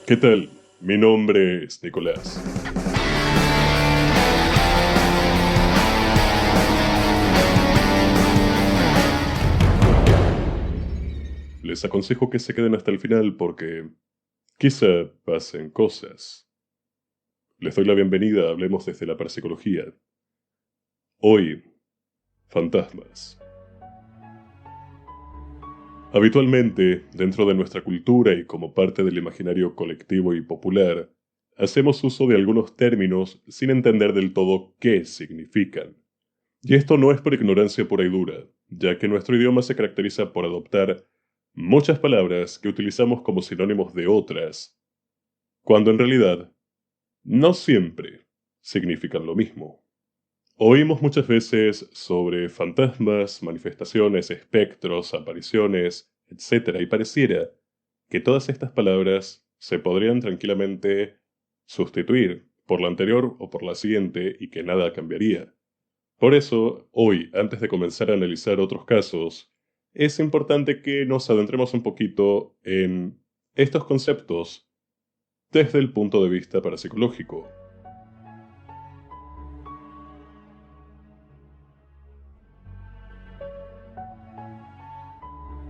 ¿Qué tal? Mi nombre es Nicolás. Les aconsejo que se queden hasta el final porque quizá pasen cosas. Les doy la bienvenida, hablemos desde la parapsicología. Hoy, fantasmas. Habitualmente, dentro de nuestra cultura y como parte del imaginario colectivo y popular, hacemos uso de algunos términos sin entender del todo qué significan. Y esto no es por ignorancia pura y dura, ya que nuestro idioma se caracteriza por adoptar muchas palabras que utilizamos como sinónimos de otras, cuando en realidad no siempre significan lo mismo. Oímos muchas veces sobre fantasmas, manifestaciones, espectros, apariciones, etc. Y pareciera que todas estas palabras se podrían tranquilamente sustituir por la anterior o por la siguiente y que nada cambiaría. Por eso, hoy, antes de comenzar a analizar otros casos, es importante que nos adentremos un poquito en estos conceptos desde el punto de vista parapsicológico.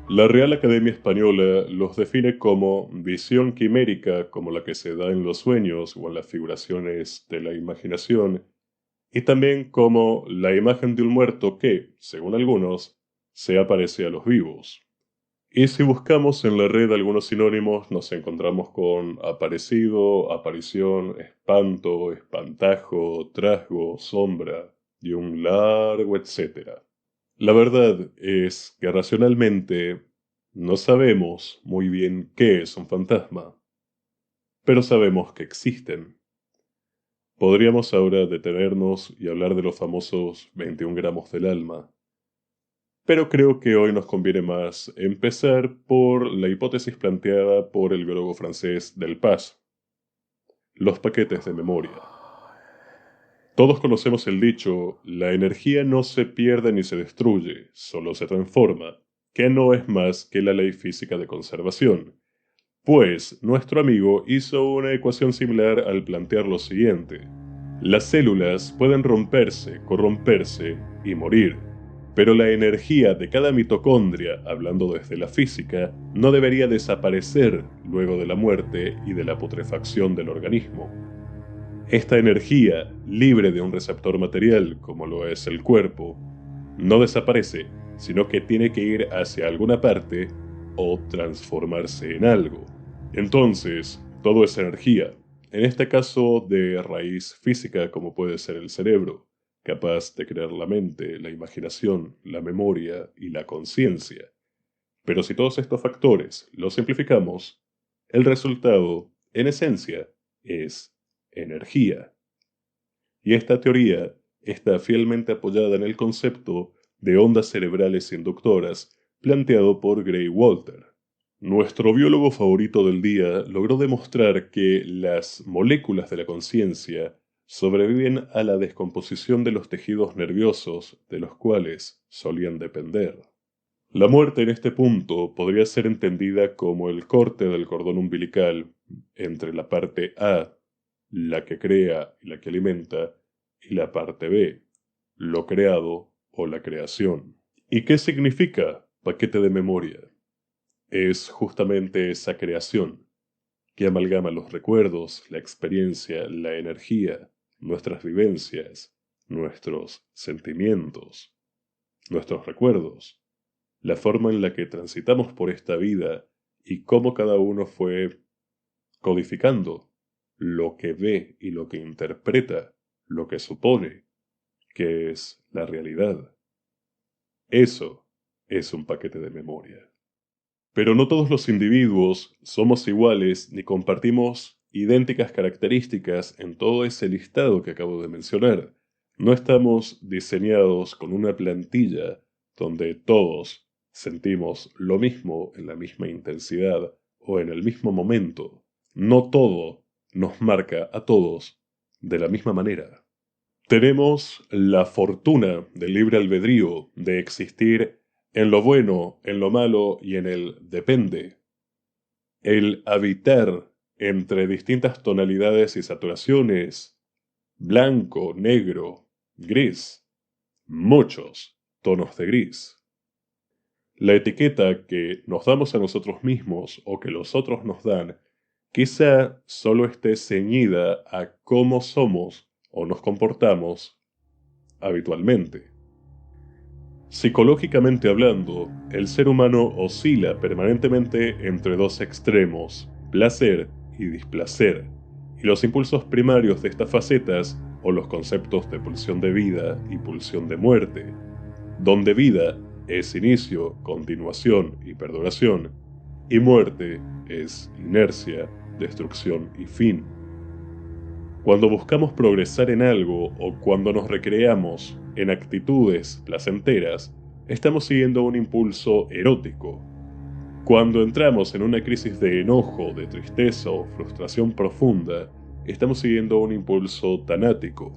La Real Academia Española los define como visión quimérica, como la que se da en los sueños o en las figuraciones de la imaginación, y también como la imagen de un muerto que, según algunos, se aparece a los vivos. Y si buscamos en la red algunos sinónimos, nos encontramos con aparecido, aparición, espanto, espantajo, trasgo, sombra y un largo etcétera. La verdad es que racionalmente no sabemos muy bien qué es un fantasma, pero sabemos que existen. Podríamos ahora detenernos y hablar de los famosos 21 gramos del alma. Pero creo que hoy nos conviene más empezar por la hipótesis planteada por el biólogo francés Delpaz, los paquetes de memoria. Todos conocemos el dicho, la energía no se pierde ni se destruye, solo se transforma, que no es más que la ley física de conservación. Pues nuestro amigo hizo una ecuación similar al plantear lo siguiente. Las células pueden romperse, corromperse y morir. Pero la energía de cada mitocondria, hablando desde la física, no debería desaparecer luego de la muerte y de la putrefacción del organismo. Esta energía, libre de un receptor material como lo es el cuerpo, no desaparece, sino que tiene que ir hacia alguna parte o transformarse en algo. Entonces, todo es energía, en este caso de raíz física como puede ser el cerebro, capaz de crear la mente, la imaginación, la memoria y la conciencia. Pero si todos estos factores los simplificamos, el resultado, en esencia, es energía. Y esta teoría está fielmente apoyada en el concepto de ondas cerebrales inductoras planteado por Gray Walter. Nuestro biólogo favorito del día logró demostrar que las moléculas de la conciencia sobreviven a la descomposición de los tejidos nerviosos de los cuales solían depender. La muerte en este punto podría ser entendida como el corte del cordón umbilical entre la parte A, la que crea y la que alimenta, y la parte B, lo creado o la creación. ¿Y qué significa paquete de memoria? Es justamente esa creación que amalgama los recuerdos, la experiencia, la energía, nuestras vivencias, nuestros sentimientos, nuestros recuerdos, la forma en la que transitamos por esta vida y cómo cada uno fue codificando lo que ve y lo que interpreta, lo que supone que es la realidad. Eso es un paquete de memoria. Pero no todos los individuos somos iguales ni compartimos idénticas características en todo ese listado que acabo de mencionar. No estamos diseñados con una plantilla donde todos sentimos lo mismo en la misma intensidad o en el mismo momento. No todo nos marca a todos de la misma manera. Tenemos la fortuna del libre albedrío de existir en lo bueno, en lo malo y en el depende. El habitar entre distintas tonalidades y saturaciones, blanco, negro, gris, muchos tonos de gris. La etiqueta que nos damos a nosotros mismos o que los otros nos dan quizá solo esté ceñida a cómo somos o nos comportamos habitualmente. Psicológicamente hablando, el ser humano oscila permanentemente entre dos extremos, placer y displacer, y los impulsos primarios de estas facetas, o los conceptos de pulsión de vida y pulsión de muerte, donde vida es inicio, continuación y perduración, y muerte es inercia, destrucción y fin. Cuando buscamos progresar en algo o cuando nos recreamos en actitudes placenteras, estamos siguiendo un impulso erótico. Cuando entramos en una crisis de enojo, de tristeza o frustración profunda, estamos siguiendo un impulso tanático.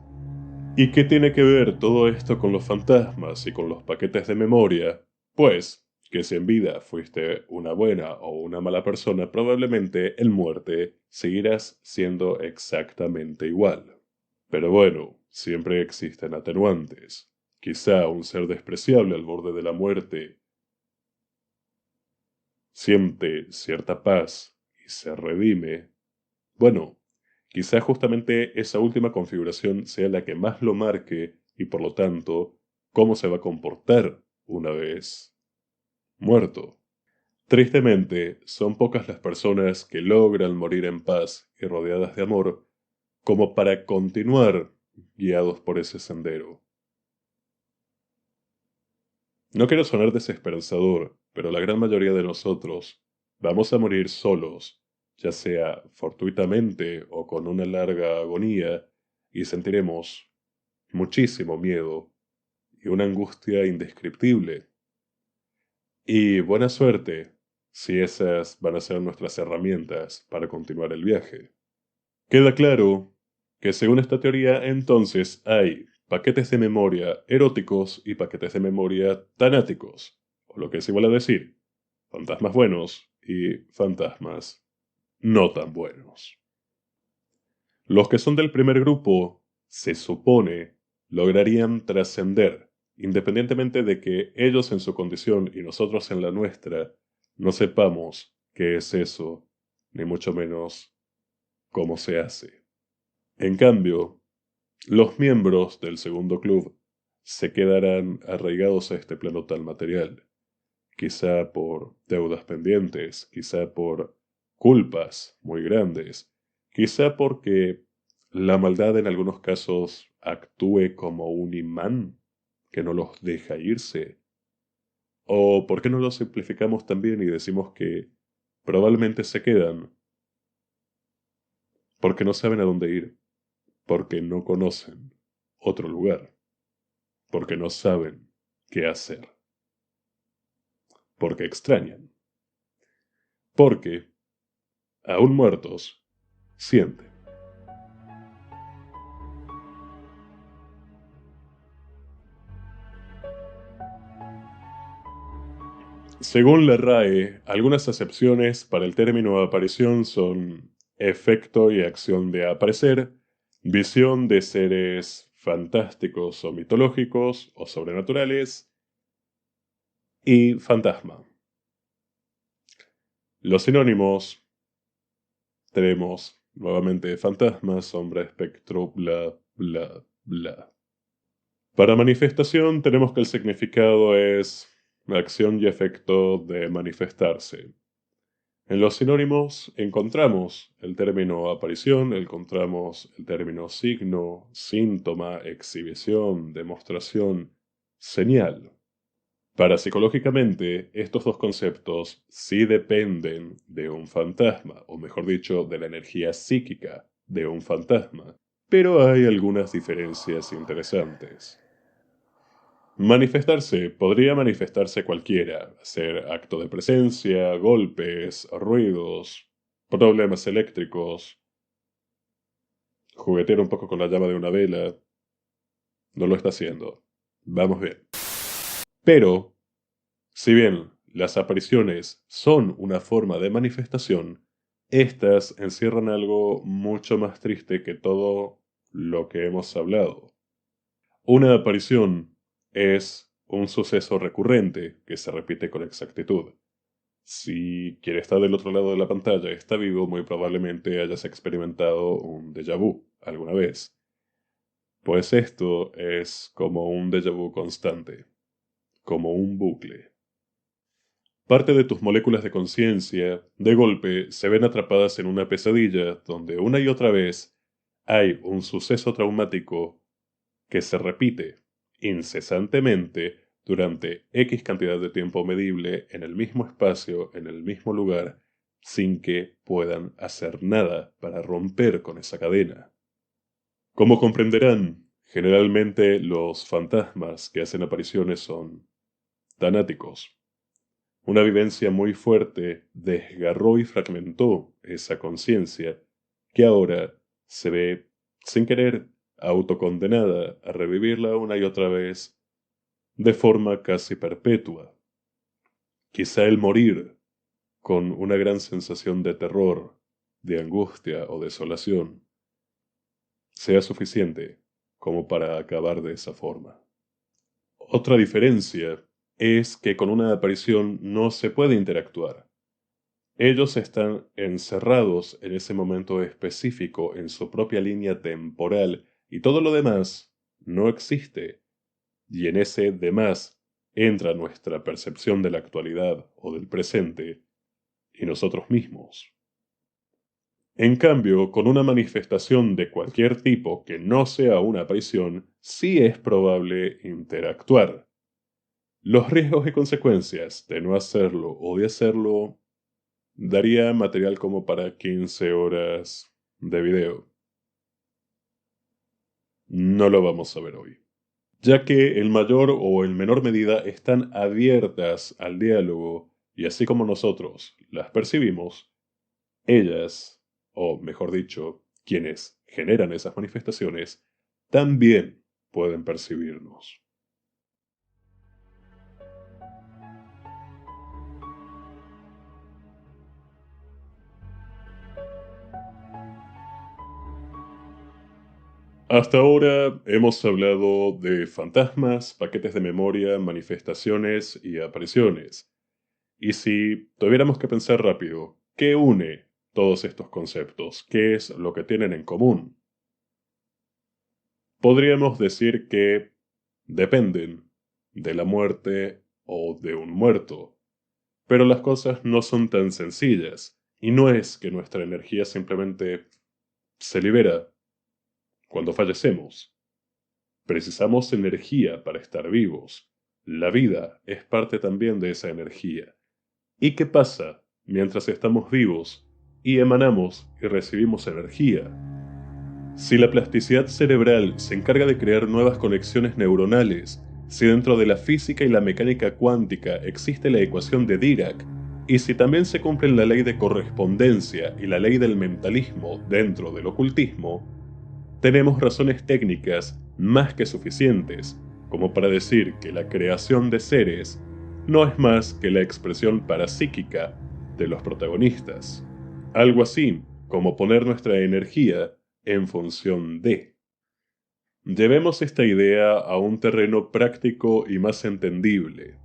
¿Y qué tiene que ver todo esto con los fantasmas y con los paquetes de memoria? Pues, que si en vida fuiste una buena o una mala persona, probablemente en muerte seguirás siendo exactamente igual. Pero bueno, siempre existen atenuantes. Quizá un ser despreciable al borde de la muerte siente cierta paz y se redime. Bueno, quizá justamente esa última configuración sea la que más lo marque y por lo tanto, cómo se va a comportar una vez muerto. Tristemente, son pocas las personas que logran morir en paz y rodeadas de amor como para continuar guiados por ese sendero. No quiero sonar desesperanzador, pero la gran mayoría de nosotros vamos a morir solos, ya sea fortuitamente o con una larga agonía, y sentiremos muchísimo miedo y una angustia indescriptible. Y buena suerte si esas van a ser nuestras herramientas para continuar el viaje. Queda claro que según esta teoría entonces hay paquetes de memoria eróticos y paquetes de memoria tanáticos, o lo que es igual a decir, fantasmas buenos y fantasmas no tan buenos. Los que son del primer grupo, se supone, lograrían trascender, independientemente de que ellos en su condición y nosotros en la nuestra no sepamos qué es eso, ni mucho menos cómo se hace. En cambio, los miembros del segundo club se quedarán arraigados a este plano tan material, quizá por deudas pendientes, quizá por culpas muy grandes, quizá porque la maldad en algunos casos actúe como un imán que no los deja irse. ¿O por qué no lo simplificamos también y decimos que probablemente se quedan porque no saben a dónde ir, porque no conocen otro lugar, porque no saben qué hacer, porque extrañan, porque, aún muertos, sienten? Según la RAE, algunas acepciones para el término aparición son efecto y acción de aparecer, visión de seres fantásticos o mitológicos o sobrenaturales y fantasma. Los sinónimos tenemos nuevamente fantasma, sombra, espectro, bla, bla, bla. Para manifestación tenemos que el significado es acción y efecto de manifestarse. En los sinónimos encontramos el término aparición, encontramos el término signo, síntoma, exhibición, demostración, señal. Parapsicológicamente, estos dos conceptos sí dependen de un fantasma, o mejor dicho, de la energía psíquica de un fantasma, pero hay algunas diferencias interesantes. Manifestarse podría manifestarse cualquiera, hacer acto de presencia, golpes, ruidos, problemas eléctricos, juguetear un poco con la llama de una vela. No lo está haciendo. Vamos bien. Pero, si bien las apariciones son una forma de manifestación, Estas encierran algo mucho más triste que todo lo que hemos hablado. Una aparición es un suceso recurrente que se repite con exactitud. Si quien está del otro lado de la pantalla está vivo, muy probablemente hayas experimentado un déjà vu alguna vez. Pues esto es como un déjà vu constante, como un bucle. Parte de tus moléculas de conciencia, de golpe, se ven atrapadas en una pesadilla donde una y otra vez hay un suceso traumático que se repite incesantemente durante X cantidad de tiempo medible en el mismo espacio, en el mismo lugar, sin que puedan hacer nada para romper con esa cadena. Como comprenderán, generalmente los fantasmas que hacen apariciones son tanáticos. Una vivencia muy fuerte desgarró y fragmentó esa conciencia que ahora se ve, sin querer, autocondenada a revivirla una y otra vez de forma casi perpetua. Quizá el morir, con una gran sensación de terror, de angustia o desolación, sea suficiente como para acabar de esa forma. Otra diferencia es que con una aparición no se puede interactuar. Ellos están encerrados en ese momento específico en su propia línea temporal y todo lo demás no existe. Y en ese demás entra nuestra percepción de la actualidad o del presente y nosotros mismos. En cambio, con una manifestación de cualquier tipo que no sea una aparición, sí es probable interactuar. Los riesgos y consecuencias de no hacerlo o de hacerlo daría material como para 15 horas de video. No lo vamos a ver hoy, ya que en mayor o en menor medida están abiertas al diálogo y así como nosotros las percibimos, ellas, o mejor dicho, quienes generan esas manifestaciones, también pueden percibirnos. Hasta ahora hemos hablado de fantasmas, paquetes de memoria, manifestaciones y apariciones. Y si tuviéramos que pensar rápido, ¿qué une todos estos conceptos? ¿Qué es lo que tienen en común? Podríamos decir que dependen de la muerte o de un muerto. Pero las cosas no son tan sencillas, y no es que nuestra energía simplemente se libera cuando fallecemos. Precisamos energía para estar vivos. La vida es parte también de esa energía. ¿Y qué pasa mientras estamos vivos y emanamos y recibimos energía? Si la plasticidad cerebral se encarga de crear nuevas conexiones neuronales, si dentro de la física y la mecánica cuántica existe la ecuación de Dirac, y si también se cumplen la ley de correspondencia y la ley del mentalismo dentro del ocultismo, tenemos razones técnicas más que suficientes como para decir que la creación de seres no es más que la expresión parapsíquica de los protagonistas. Algo así como poner nuestra energía en función de. Llevemos esta idea a un terreno práctico y más entendible.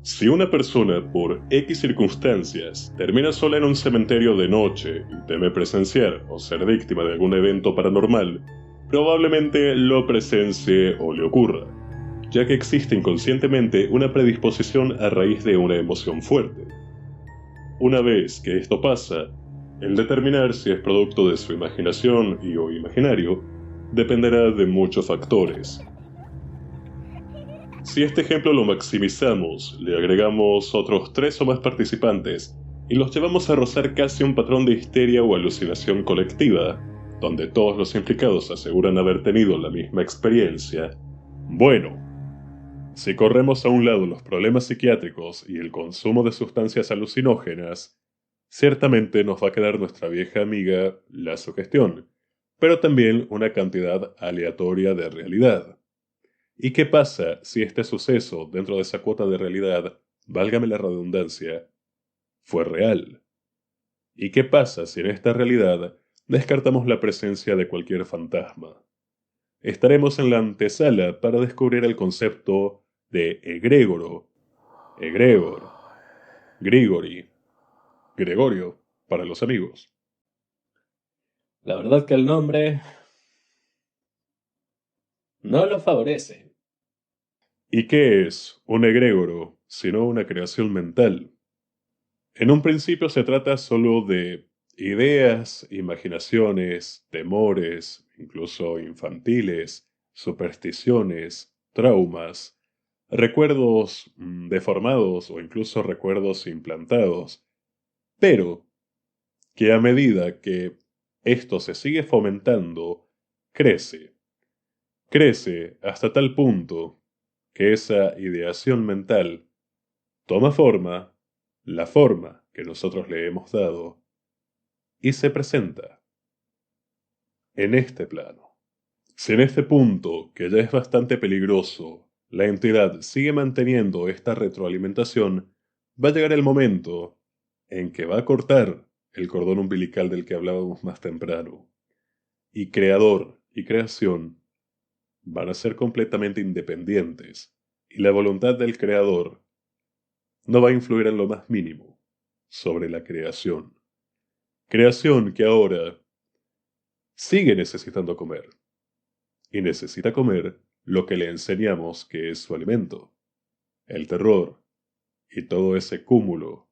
Si una persona, por X circunstancias, termina sola en un cementerio de noche y teme presenciar o ser víctima de algún evento paranormal, probablemente lo presencie o le ocurra, ya que existe inconscientemente una predisposición a raíz de una emoción fuerte. Una vez que esto pasa, el determinar si es producto de su imaginación y o imaginario dependerá de muchos factores. Si este ejemplo lo maximizamos, le agregamos otros 3 o más participantes y los llevamos a rozar casi un patrón de histeria o alucinación colectiva, donde todos los implicados aseguran haber tenido la misma experiencia, bueno, si corremos a un lado los problemas psiquiátricos y el consumo de sustancias alucinógenas, ciertamente nos va a quedar nuestra vieja amiga, la sugestión, pero también una cantidad aleatoria de realidad. ¿Y qué pasa si este suceso, dentro de esa cuota de realidad, válgame la redundancia, fue real? ¿Y qué pasa si en esta realidad descartamos la presencia de cualquier fantasma? Estaremos en la antesala para descubrir el concepto de egregoro, egregor, grigori, Gregorio, para los amigos. La verdad que el nombre no lo favorece. ¿Y qué es un egregoro sino una creación mental? En un principio se trata solo de ideas, imaginaciones, temores, incluso infantiles, supersticiones, traumas, recuerdos deformados o incluso recuerdos implantados, pero que a medida que esto se sigue fomentando, crece, crece hasta tal punto que esa ideación mental toma forma, la forma que nosotros le hemos dado, y se presenta en este plano. Si en este punto, que ya es bastante peligroso, la entidad sigue manteniendo esta retroalimentación, va a llegar el momento en que va a cortar el cordón umbilical del que hablábamos más temprano, y creador y creación van a ser completamente independientes, y la voluntad del creador no va a influir en lo más mínimo sobre la creación. Creación que ahora sigue necesitando comer, y necesita comer lo que le enseñamos que es su alimento, el terror y todo ese cúmulo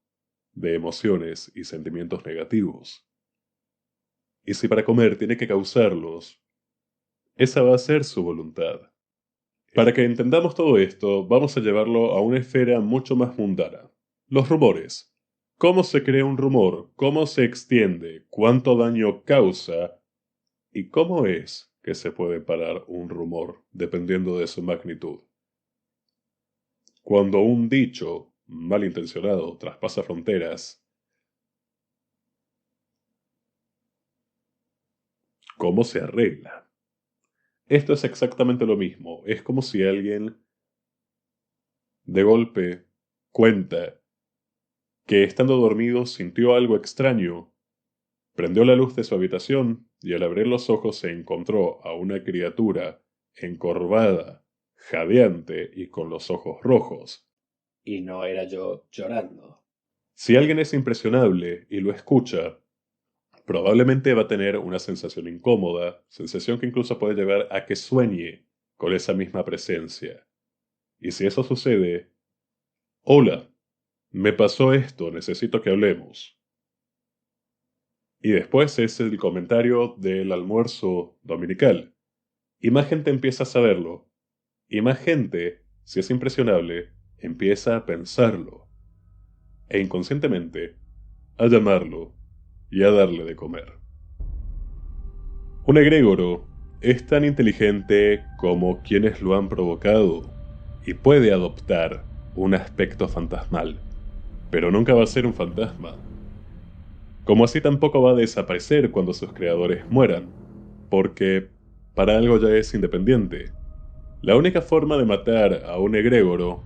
de emociones y sentimientos negativos. Y si para comer tiene que causarlos, esa va a ser su voluntad. Para que entendamos todo esto, vamos a llevarlo a una esfera mucho más mundana. Los rumores. ¿Cómo se crea un rumor? ¿Cómo se extiende? ¿Cuánto daño causa? ¿Y cómo es que se puede parar un rumor dependiendo de su magnitud? Cuando un dicho malintencionado traspasa fronteras, ¿cómo se arregla? Esto es exactamente lo mismo. Es como si alguien de golpe cuenta que estando dormido sintió algo extraño, prendió la luz de su habitación y al abrir los ojos se encontró a una criatura encorvada, jadeante y con los ojos rojos. Y no era yo llorando. Si alguien es impresionable y lo escucha, probablemente va a tener una sensación incómoda, sensación que incluso puede llevar a que sueñe con esa misma presencia. Y si eso sucede, hola, me pasó esto, necesito que hablemos. Y después es el comentario del almuerzo dominical. Y más gente empieza a saberlo. Y más gente, si es impresionable, empieza a pensarlo. E inconscientemente, a llamarlo y a darle de comer. Un egregoro es tan inteligente como quienes lo han provocado y puede adoptar un aspecto fantasmal, pero nunca va a ser un fantasma. Como así tampoco va a desaparecer cuando sus creadores mueran, porque para algo ya es independiente. La única forma de matar a un egregoro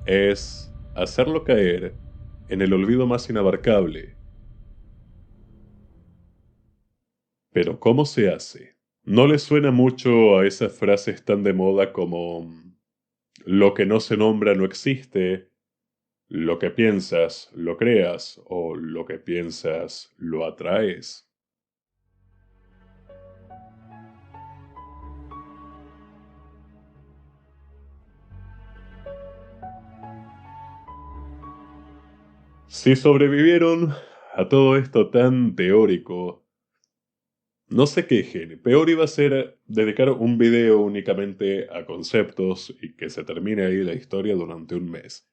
es hacerlo caer en el olvido más inabarcable. Pero ¿cómo se hace? ¿No le suena mucho a esas frases tan de moda como lo que no se nombra no existe, lo que piensas lo creas o lo que piensas lo atraes? Si sobrevivieron a todo esto tan teórico, no se quejen, peor iba a ser dedicar un video únicamente a conceptos y que se termine ahí la historia durante un mes.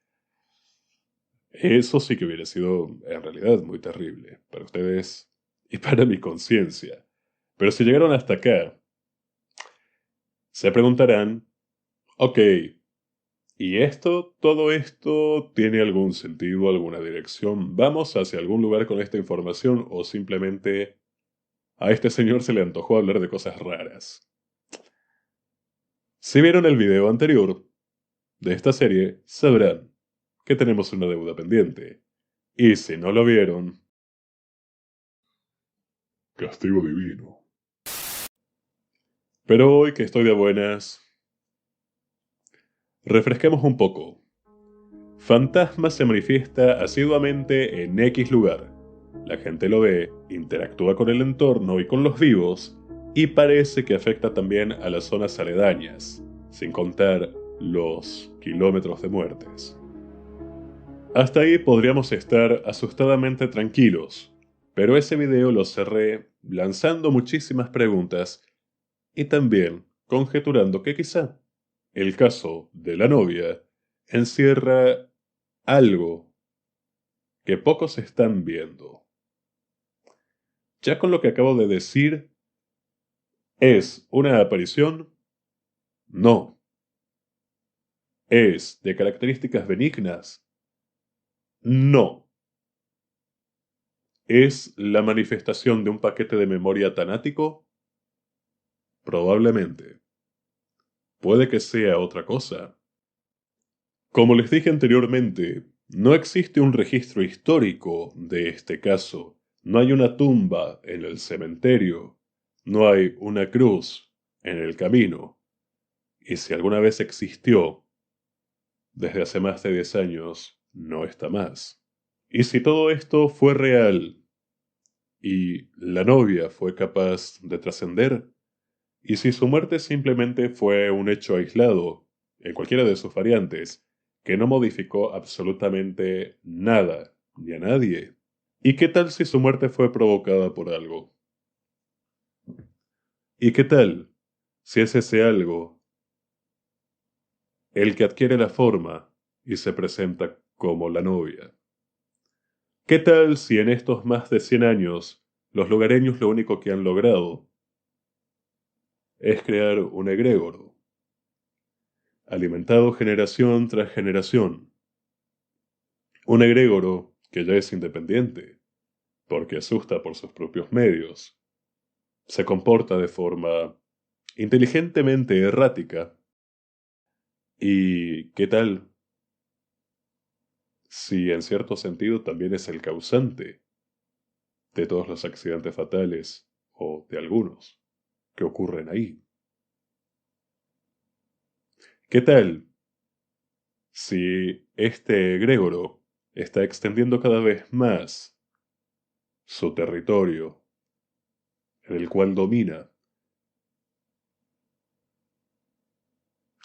Eso sí que hubiera sido en realidad muy terrible para ustedes y para mi conciencia. Pero si llegaron hasta acá, se preguntarán, ok, ¿y esto, todo esto, tiene algún sentido, alguna dirección? ¿Vamos hacia algún lugar con esta información o simplemente a este señor se le antojó hablar de cosas raras? Si vieron el video anterior de esta serie, sabrán que tenemos una deuda pendiente. Y si no lo vieron, Castigo divino. Pero hoy que estoy de buenas, refresquemos un poco. Fantasma se manifiesta asiduamente en X lugar. La gente lo ve, interactúa con el entorno y con los vivos, y parece que afecta también a las zonas aledañas, sin contar los kilómetros de muertes. Hasta ahí podríamos estar asustadamente tranquilos, pero ese video lo cerré lanzando muchísimas preguntas y también conjeturando que quizá el caso de la novia encierra algo que pocos están viendo. Ya con lo que acabo de decir, ¿es una aparición? No. ¿Es de características benignas? No. ¿Es la manifestación de un paquete de memoria tanático? Probablemente. Puede que sea otra cosa. Como les dije anteriormente, no existe un registro histórico de este caso. No hay una tumba en el cementerio. No hay una cruz en el camino. Y si alguna vez existió, desde hace más de 10 años, no está más. Y si todo esto fue real y la novia fue capaz de trascender, y si su muerte simplemente fue un hecho aislado, en cualquiera de sus variantes, que no modificó absolutamente nada ni a nadie, ¿y qué tal si su muerte fue provocada por algo? ¿Y qué tal si es ese algo el que adquiere la forma y se presenta como la novia? ¿Qué tal si en estos más de 100 años los lugareños lo único que han logrado es crear un egregoro, alimentado generación tras generación? Un egregoro que ya es independiente, porque asusta por sus propios medios, se comporta de forma inteligentemente errática. ¿Y qué tal si en cierto sentido también es el causante de todos los accidentes fatales, o de algunos, que ocurren ahí? ¿Qué tal si este egregoro está extendiendo cada vez más su territorio, en el cual domina?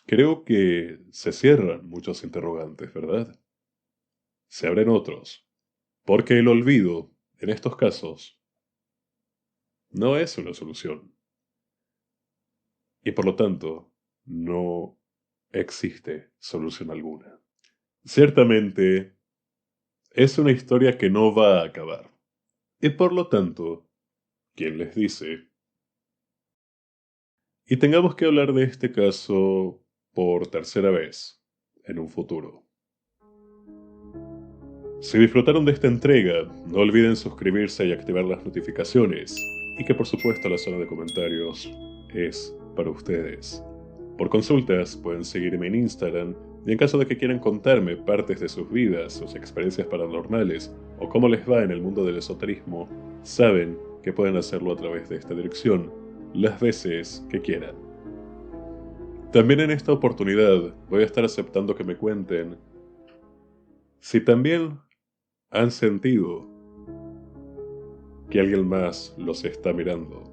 Creo que se cierran muchos interrogantes, ¿verdad? Se abren otros, porque el olvido, en estos casos, no es una solución, y por lo tanto, no existe solución alguna. Ciertamente, es una historia que no va a acabar, y por lo tanto, ¿quién les dice? Y tengamos que hablar de este caso por tercera vez, en un futuro. Si disfrutaron de esta entrega, no olviden suscribirse y activar las notificaciones, y que por supuesto la zona de comentarios es para ustedes. Por consultas pueden seguirme en Instagram, y en caso de que quieran contarme partes de sus vidas, sus experiencias paranormales o cómo les va en el mundo del esoterismo, saben que pueden hacerlo a través de esta dirección las veces que quieran. También en esta oportunidad voy a estar aceptando que me cuenten si también han sentido que alguien más los está mirando.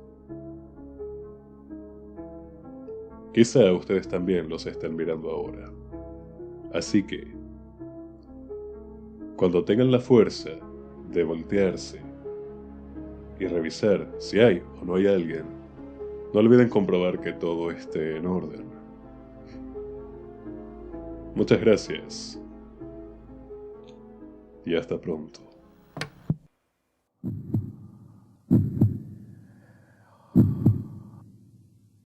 Quizá ustedes también los estén mirando ahora. Así que, cuando tengan la fuerza de voltearse y revisar si hay o no hay alguien, no olviden comprobar que todo esté en orden. Muchas gracias y hasta pronto.